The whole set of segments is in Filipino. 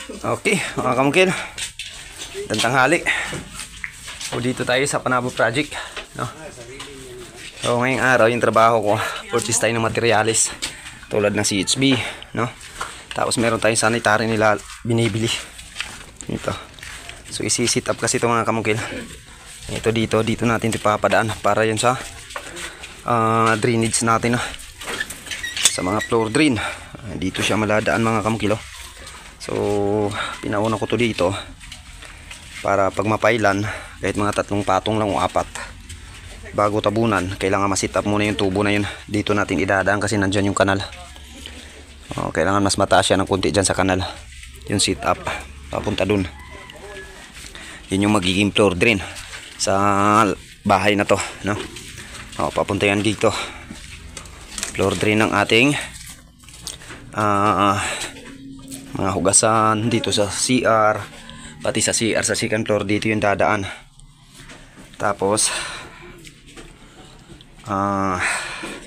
Okay, mga kamukil, tanghali. So dito tayo sa Panabo Project, no? So ngayong araw yung trabaho ko, purchase tayo ng materialis tulad ng CHB, no? Tapos meron tayong sanitary nila binibili ito. So isi-sit up kasi ito mga kamukil. Ito dito natin ito papadaan para yun sa drainage natin, no? Sa mga floor drain. Dito siya maladaan mga kamukilo. So pinauna ko to dito para pag mapailan kahit mga 3 patong lang o 4 bago tabunan, kailangan ma-sit up muna yung tubo na yun. Dito natin idadaan kasi nandyan yung kanal. Kailangan mas mataas siya ng kunti dyan sa kanal, yung sit up papunta dun. Yun yung magiging floor drain sa bahay na to, no? Papunta yan dito, floor drain ng ating mga hugasan dito sa CR, pati sa CR sa second floor dito yung dadaan. Tapos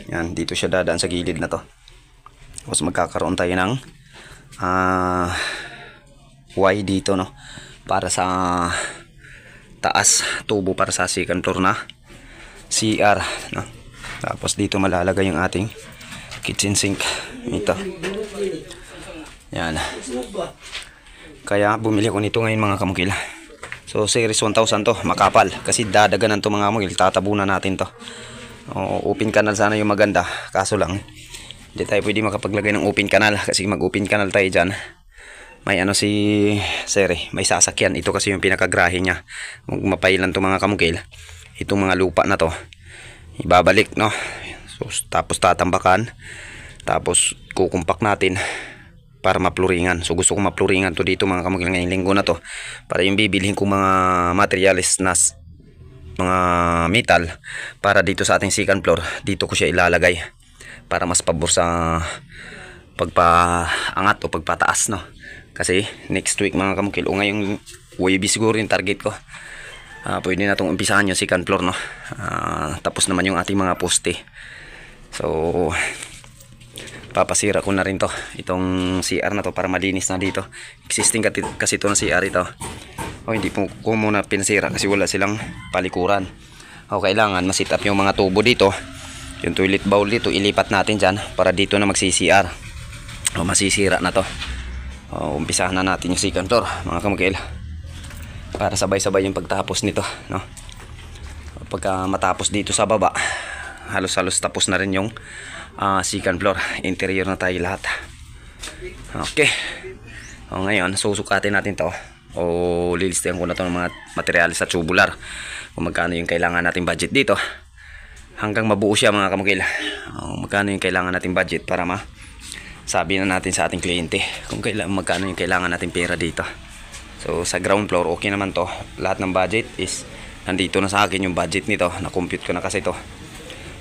yan, dito siya dadaan sa gilid na to. Tapos magkakaroon tayo ng Y dito, no, para sa taas, tubo para sa second floor na CR, no? Tapos dito malalagay yung ating kitchen sink ito. Yan. Kaya bumili ko nito ngayon mga kamukil. So series 1000 to, makapal kasi dadaganan to mga kamukil, tatabunan natin to. Open canal sana yung maganda, kaso lang hindi tayo pwede makapaglagay ng open canal kasi mag open canal tayo dyan. May ano si Sere, may sasakyan. Ito kasi yung pinakagrahe niya. Mapailan to mga kamukil, itong mga lupa na to ibabalik, no? So, tapos tatambakan, tapos kukumpak natin para mapluringan. So gusto ko mapluringan to dito mga kamukil ngayong linggo na to, para yung bibilhin kong mga materials na mga metal para dito sa ating second floor, dito ko siya ilalagay para mas pabor sa pagpaangat o pagpataas, no? Kasi next week mga kamukil o ngayong Webby siguro yung target ko. Pwede na itong umpisahan yung second floor, no? Tapos naman yung ating mga poste. So papasira ko na rin to, itong CR na to para malinis na dito. Existing kasi ito na CR ito. Hindi po ko muna pinasira kasi wala silang palikuran. Kailangan masit up yung mga tubo dito. Yung toilet bowl dito ilipat natin dyan para dito na magsi-CR. Masisira na to. Umpisahan na natin yung second floor mga kamukil para sabay-sabay yung pagtapos nito, no? Pagka matapos dito sa baba, halos-halos tapos na rin yung second floor, interior na tayo lahat. Okay. Ngayon susukatin natin to o lilistahan ko na to ng mga materials sa tubular kung magkano yung kailangan natin budget dito hanggang mabuo siya mga kamukil. Magkano yung kailangan natin budget para sabi na natin sa ating kliyente kung magkano yung kailangan natin pera dito. So sa ground floor okay naman to, lahat ng budget is nandito na sa akin. Yung budget nito na-compute ko na kasi to.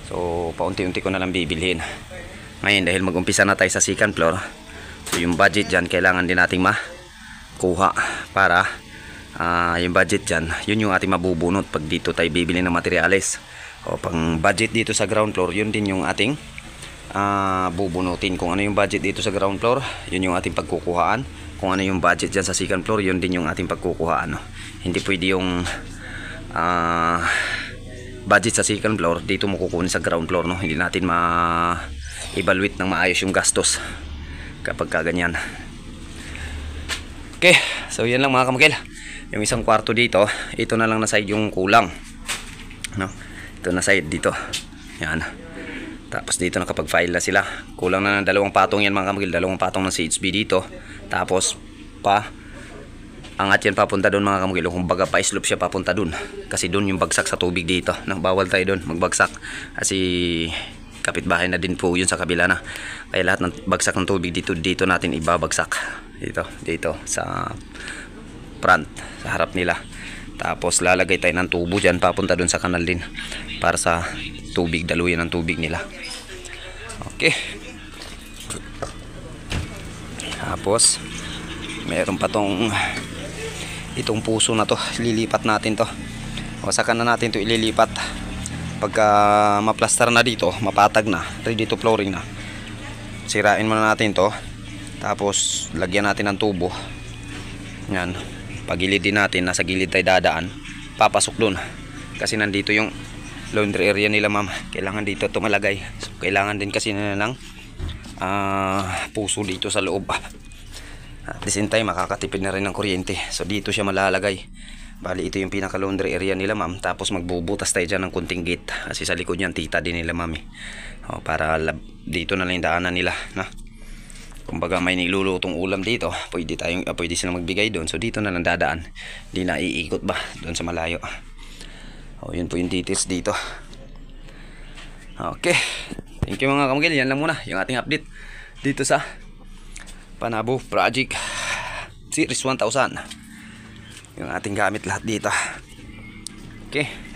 So paunti-unti ko na lang bibilhin ngayon dahil mag-umpisa na tayo sa second floor. So yung budget dyan kailangan din nating makuha para yung budget dyan, yun yung ating mabubunot pag dito tayo bibili ng materials. Pang budget dito sa ground floor, yun din yung ating bubunutin. Kung ano yung budget dito sa ground floor, yun yung ating pagkukuhaan. Kung ano yung budget dyan sa second floor, yun din yung ating pagkukuhaan, no? Hindi pwede yung budget sa second floor dito mo kukunin sa ground floor, no? Hindi natin ma-evaluate ng maayos yung gastos kapag kaganyan. Okay, so yan lang mga kamukil. Yung isang kwarto dito, ito na lang na side yung kulang, no? Ito na side dito, yan. Tapos dito nakapag-file na sila. Kulang na ng 2 patong yan mga kamukil, 2 patong ng CHB dito. Tapos angat yan papunta doon mga kamukil. Kung baga pa-slope siya papunta doon kasi doon yung bagsak sa tubig dito, no? Bawal tayo doon magbagsak kasi kapitbahay na din po yun sa kabila na. Kaya lahat ng bagsak ng tubig dito natin ibabagsak dito sa front, sa harap nila. Tapos lalagay tayo ng tubo dyan papunta doon sa kanal din para sa tubig, daluyan ng tubig nila. Okay. Tapos meron pa itong puso na to, lilipat natin to. Saka na natin to ililipat pagka maplastar na dito, mapatag na, ready to flooring na. Sirain muna natin to, tapos lagyan natin ng tubo Yan. Pagilid din natin, nasa gilid tayo dadaan. Papasok doon. Kasi nandito yung laundry area nila ma'am. Kailangan dito tumalagay. So, kailangan din kasi nila ng puso dito sa loob. At the same time, makakatipid na rin ng kuryente. So dito siya malalagay. Bali ito yung pinaka laundry area nila ma'am. Tapos magbubutas tayo dyan ng kunting gate. Kasi sa likod niyan, tita din nila ma'am. Para dito na lang yung daanan nila. Na? Kumbaga may nilulutong ulam dito, pwede silang magbigay doon. So dito na lang dadaan. Hindi na iikot ba doon sa malayo. Yun po yung details dito. Okay. Thank you mga kamukil. Yan lang muna yung ating update dito sa Panabo Project Series 1000. Yung ating gamit lahat dito. Okay.